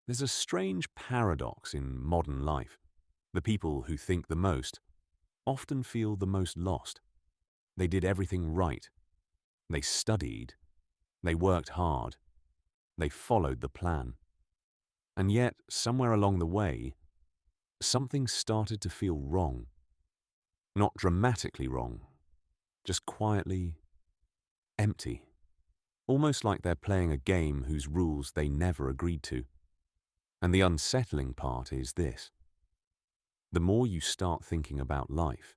There's a strange paradox in modern life. The people who think the most often feel the most lost. They did everything right. They studied. They worked hard. They followed the plan. And yet, somewhere along the way, something started to feel wrong. Not dramatically wrong, just quietly empty. Almost like they're playing a game whose rules they never agreed to. And the unsettling part is this. The more you start thinking about life,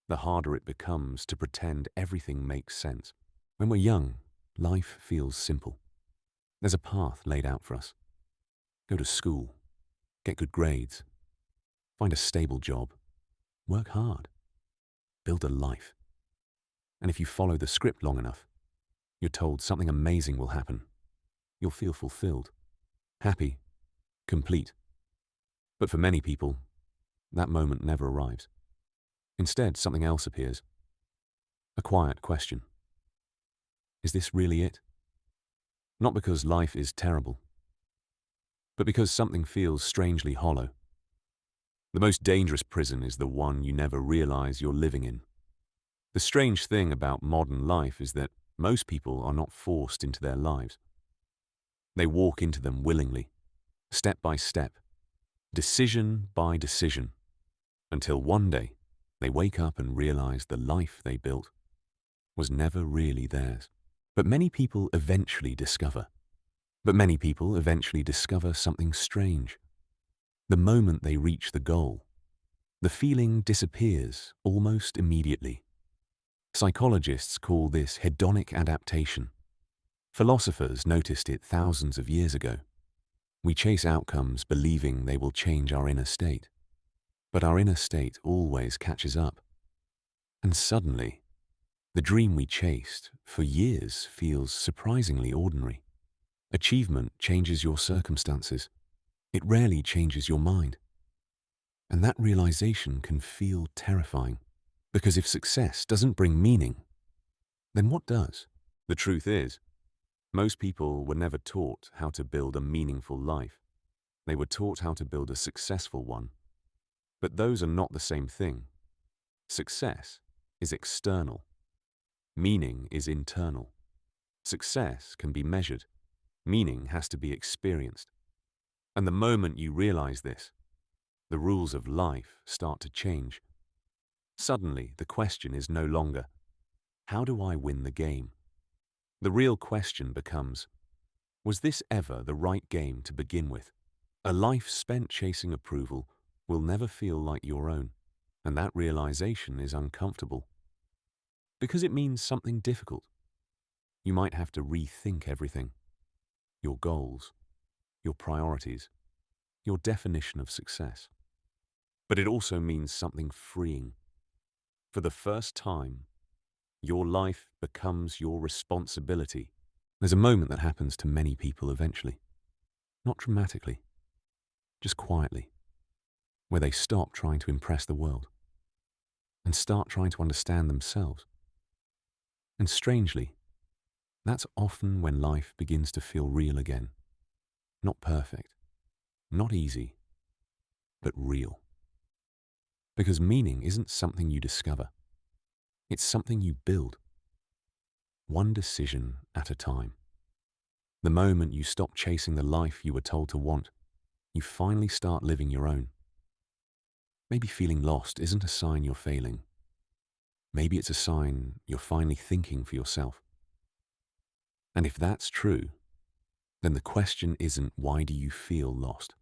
the harder it becomes to pretend everything makes sense. When we're young, life feels simple. There's a path laid out for us. Go to school, get good grades, find a stable job, work hard, build a life. And if you follow the script long enough, you're told something amazing will happen. You'll feel fulfilled, happy, complete. But for many people, that moment never arrives. Instead, something else appears. A quiet question. Is this really it? Not because life is terrible, but because something feels strangely hollow. The most dangerous prison is the one you never realize you're living in. The strange thing about modern life is that most people are not forced into their lives. They walk into them willingly, step by step, decision by decision, until one day they wake up and realize the life they built was never really theirs. But many people eventually discover something strange. The moment they reach the goal, the feeling disappears almost immediately. Psychologists call this hedonic adaptation. Philosophers noticed it thousands of years ago. We chase outcomes believing they will change our inner state, but our inner state always catches up. And suddenly, the dream we chased for years feels surprisingly ordinary. Achievement changes your circumstances. It rarely changes your mind. And that realization can feel terrifying, because if success doesn't bring meaning, then what does? The truth is, most people were never taught how to build a meaningful life. They were taught how to build a successful one. But those are not the same thing. Success is external. Meaning is internal. Success can be measured. Meaning has to be experienced. And the moment you realize this, the rules of life start to change. Suddenly, the question is no longer, how do I win the game? The real question becomes, was this ever the right game to begin with? A life spent chasing approval will never feel like your own, and that realization is uncomfortable. Because it means something difficult. You might have to rethink everything. Your goals, your priorities, your definition of success. But it also means something freeing. For the first time, your life becomes your responsibility. There's a moment that happens to many people eventually. Not dramatically, just quietly, where they stop trying to impress the world and start trying to understand themselves. And strangely, that's often when life begins to feel real again. Not perfect, not easy, but real. Because meaning isn't something you discover. It's something you build. One decision at a time. The moment you stop chasing the life you were told to want, you finally start living your own. Maybe feeling lost isn't a sign you're failing. Maybe it's a sign you're finally thinking for yourself. And if that's true, then the question isn't why do you feel lost?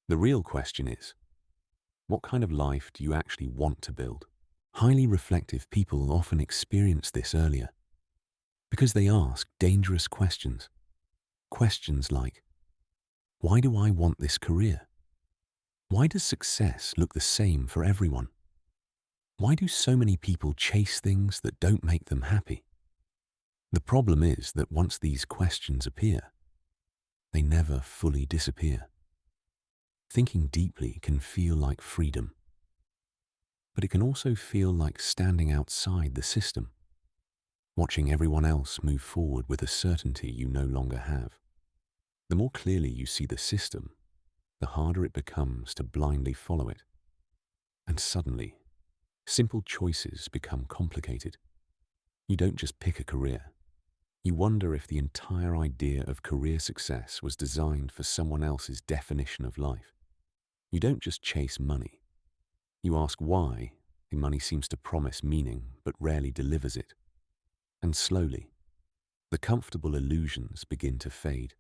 The real question is, what kind of life do you actually want to build? Highly reflective people often experience this earlier because they ask dangerous questions. Questions like, why do I want this career? Why does success look the same for everyone? Why do so many people chase things that don't make them happy? The problem is that once these questions appear, they never fully disappear. Thinking deeply can feel like freedom, but it can also feel like standing outside the system, watching everyone else move forward with a certainty you no longer have. The more clearly you see the system, the harder it becomes to blindly follow it. And suddenly, simple choices become complicated. You don't just pick a career. You wonder if the entire idea of career success was designed for someone else's definition of life. You don't just chase money. You ask why the money seems to promise meaning but rarely delivers it. And slowly, the comfortable illusions begin to fade.